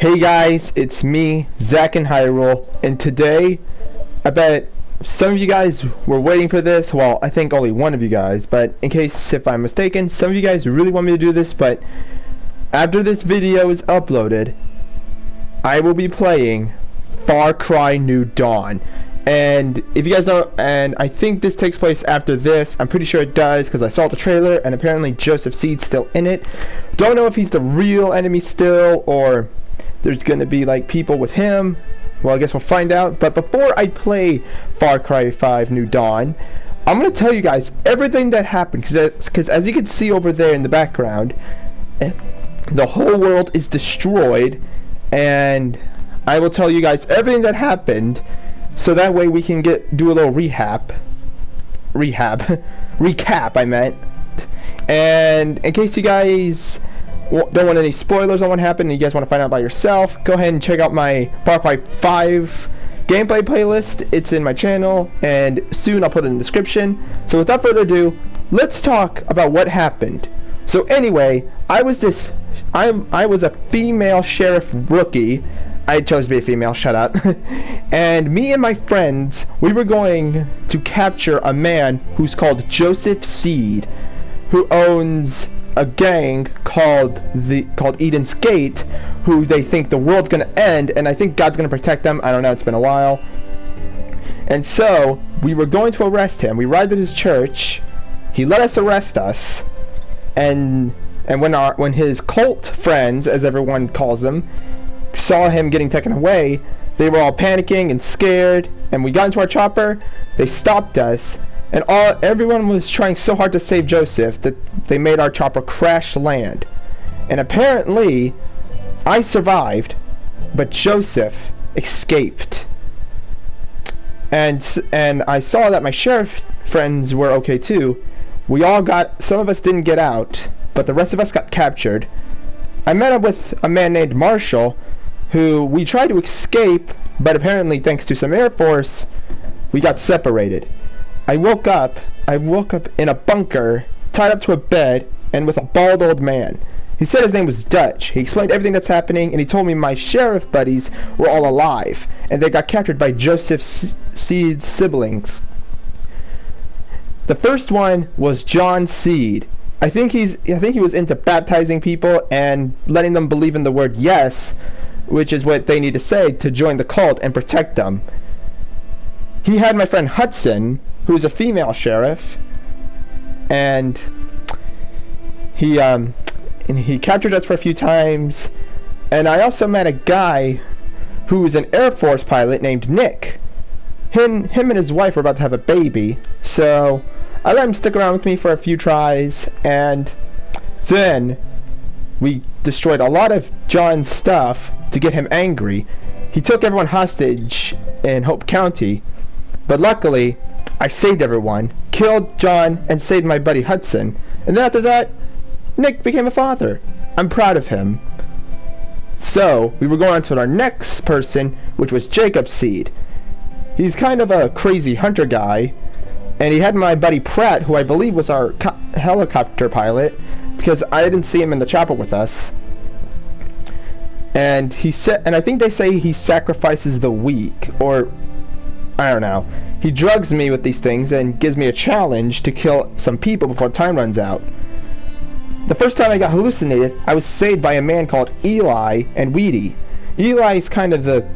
Hey guys, it's me, Zach in Hyrule, and today, I bet some of you guys were waiting for this. Well, I think only one of you guys, but in case if I'm mistaken, some of you guys really want me to do this, but after this video is uploaded, I will be playing Far Cry New Dawn. And if you guys don't, and I think this takes place after this, I'm pretty sure it does because I saw the trailer and apparently Joseph Seed's still in it. Don't know if he's the real enemy still or there's gonna be like people with him. Well, I guess we'll find out. But before I play Far Cry 5 New Dawn, I'm gonna tell you guys everything that happened because as you can see over there in the background, the whole world is destroyed, and I will tell you guys everything that happened, so that way we can do a little recap. I meant. And in case you guys don't want any spoilers on what happened and you guys want to find out by yourself, go ahead and check out my Far Cry 5 gameplay playlist. It's in my channel, and soon I'll put it in the description. So without further ado, let's talk about what happened. So anyway, I was a female sheriff rookie. I chose to be a female, shut up. And me and my friends, we were going to capture a man who's called Joseph Seed, who owns a gang called Eden's Gate, who they think the world's gonna end, and I think God's gonna protect them. I don't know, it's been a while. And so we were going to arrest him. We arrived at his church. He let us arrest us, and when his cult friends, as everyone calls them, saw him getting taken away, they were all panicking and scared, and we got into our chopper. They stopped us, and everyone was trying so hard to save Joseph that they made our chopper crash land. And apparently I survived, but Joseph escaped. And I saw that my sheriff friends were okay too. Some of us didn't get out, but the rest of us got captured. I met up with a man named Marshall, who we tried to escape, but apparently thanks to some Air Force, we got separated. I woke up in a bunker, tied up to a bed, and with a bald old man. He said his name was Dutch. He explained everything that's happening, and he told me my sheriff buddies were all alive, and they got captured by Joseph Seed's siblings. The first one was John Seed. I think he was into baptizing people and letting them believe in the word yes, which is what they need to say to join the cult and protect them. He had my friend Hudson, who's a female sheriff, and he captured us for a few times. And I also met a guy who was an Air Force pilot named Nick. Him and his wife were about to have a baby, so I let him stick around with me for a few tries, and then we destroyed a lot of John's stuff to get him angry. He took everyone hostage in Hope County, but luckily I saved everyone, killed John, and saved my buddy Hudson. And then after that, Nick became a father. I'm proud of him. So we were going on to our next person, which was Jacob Seed. He's kind of a crazy hunter guy, and he had my buddy Pratt, who I believe was our helicopter pilot, because I didn't see him in the chopper with us. And I think they say he sacrifices the weak, or I don't know. He drugs me with these things and gives me a challenge to kill some people before time runs out. The first time I got hallucinated, I was saved by a man called Eli and Weedy. Eli's kind of the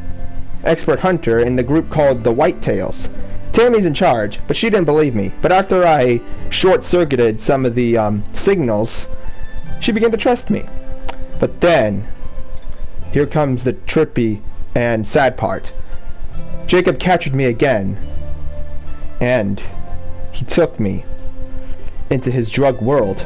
expert hunter in the group called the Whitetails. Tammy's in charge, but she didn't believe me. But after I short-circuited some of the signals, she began to trust me. But then, here comes the trippy and sad part. Jacob captured me again, and he took me into his drug world.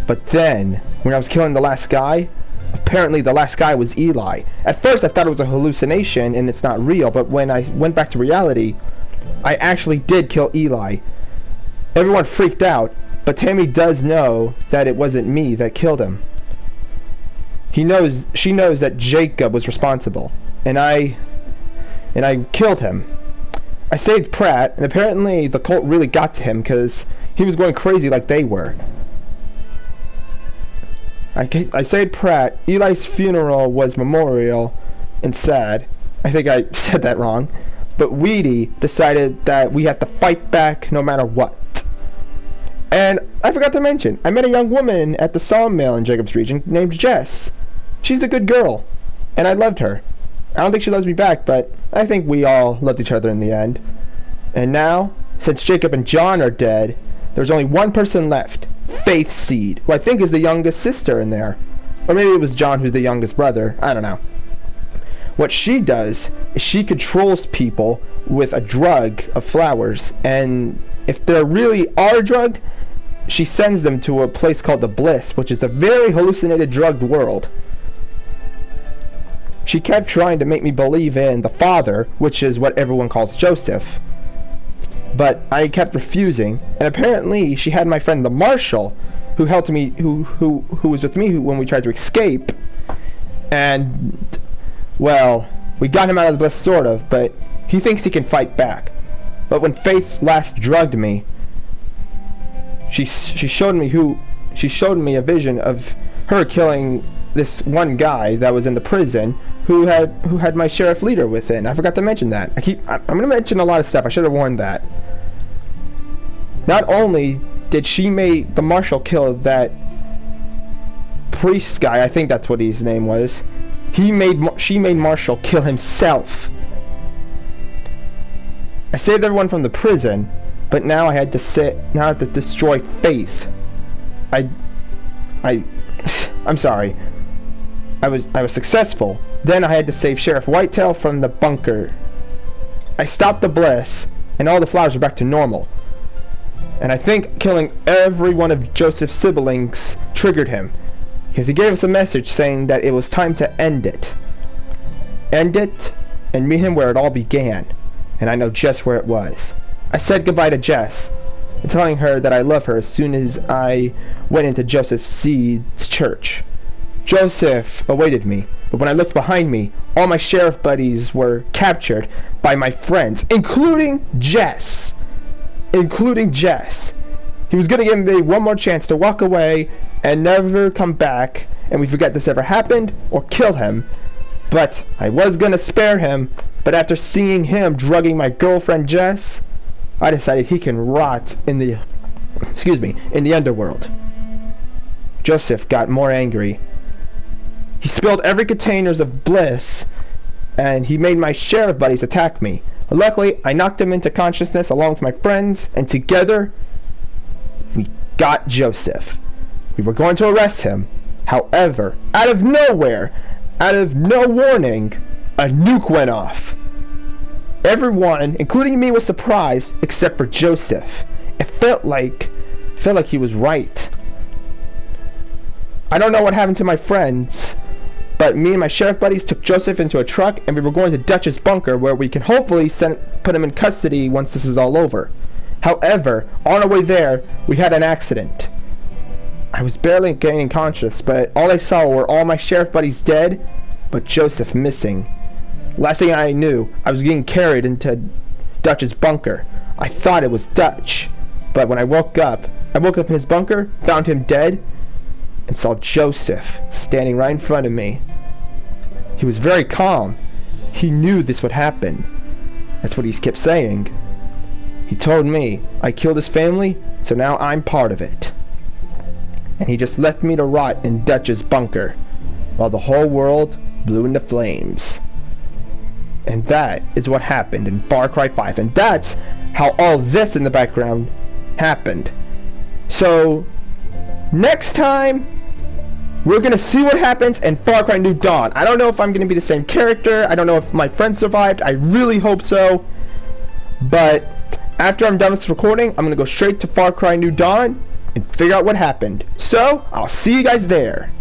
But then, when I was killing the last guy, apparently the last guy was Eli. At first I thought it was a hallucination and it's not real, but when I went back to reality, I actually did kill Eli. Everyone freaked out, but Tammy does know that it wasn't me that killed him. She knows that Jacob was responsible, and I killed him. I saved Pratt, and apparently the cult really got to him because he was going crazy like they were. I saved Pratt. Eli's funeral was memorial, and sad. I think I said that wrong. But Weedy decided that we have to fight back no matter what. And I forgot to mention, I met a young woman at the sawmill in Jacob's region named Jess. She's a good girl, and I loved her. I don't think she loves me back, but I think we all loved each other in the end. And now, since Jacob and John are dead, there's only one person left, Faith Seed, who I think is the youngest sister in there. Or maybe it was John who's the youngest brother, I don't know. What she does is she controls people with a drug of flowers, and if there really are a drug, she sends them to a place called the Bliss, which is a very hallucinated drugged world. She kept trying to make me believe in the Father, which is what everyone calls Joseph. But I kept refusing, and apparently she had my friend the Marshal, who helped me, who was with me when we tried to escape, and, well, we got him out of the Bliss sort of, but he thinks he can fight back. But when Faith last drugged me, she showed me a vision of her killing this one guy that was in the prison who had my sheriff leader within. I forgot to mention that. I'm gonna mention a lot of stuff. I should have warned that. Not only did she make the Marshal kill that priest guy, I think that's what his name was. She made Marshal kill himself. I saved everyone from the prison, but now I have to destroy Faith. I'm sorry. I was successful. Then I had to save Sheriff Whitetail from the bunker. I stopped the Bliss, and all the flowers are back to normal. And I think killing every one of Joseph's siblings triggered him, because he gave us a message saying that it was time to end it. End it, and meet him where it all began. And I know just where it was. I said goodbye to Jess, and telling her that I love her as soon as I went into Joseph Seed's church. Joseph awaited me, but when I looked behind me, all my sheriff buddies were captured by my friends, including Jess. He was gonna give me one more chance to walk away and never come back, and we forget this ever happened, or kill him. But I was gonna spare him, but after seeing him drugging my girlfriend Jess, I decided he can rot in the underworld. Joseph got more angry. He spilled every containers of Bliss, and he made my sheriff buddies attack me. Luckily, I knocked him into consciousness along with my friends, and together, we got Joseph. We were going to arrest him. However, out of nowhere, out of no warning, a nuke went off. Everyone, including me, was surprised except for Joseph. It felt like he was right. I don't know what happened to my friends, but me and my sheriff buddies took Joseph into a truck, and we were going to Dutch's bunker, where we can hopefully put him in custody once this is all over. However, on our way there, we had an accident. I was barely gaining conscious, but all I saw were all my sheriff buddies dead, but Joseph missing. Last thing I knew, I was getting carried into Dutch's bunker. I thought it was Dutch, but when I woke up in his bunker, found him dead, and saw Joseph standing right in front of me. He was very calm. He knew this would happen. That's what he kept saying. He told me I killed his family, so now I'm part of it. And he just left me to rot in Dutch's bunker, while the whole world blew into flames. And that is what happened in Far Cry 5, and that's how all this in the background happened. So, next time, we're gonna see what happens in Far Cry New Dawn. I don't know if I'm gonna be the same character. I don't know if my friend survived. I really hope so. But after I'm done with this recording, I'm gonna go straight to Far Cry New Dawn and figure out what happened. So, I'll see you guys there.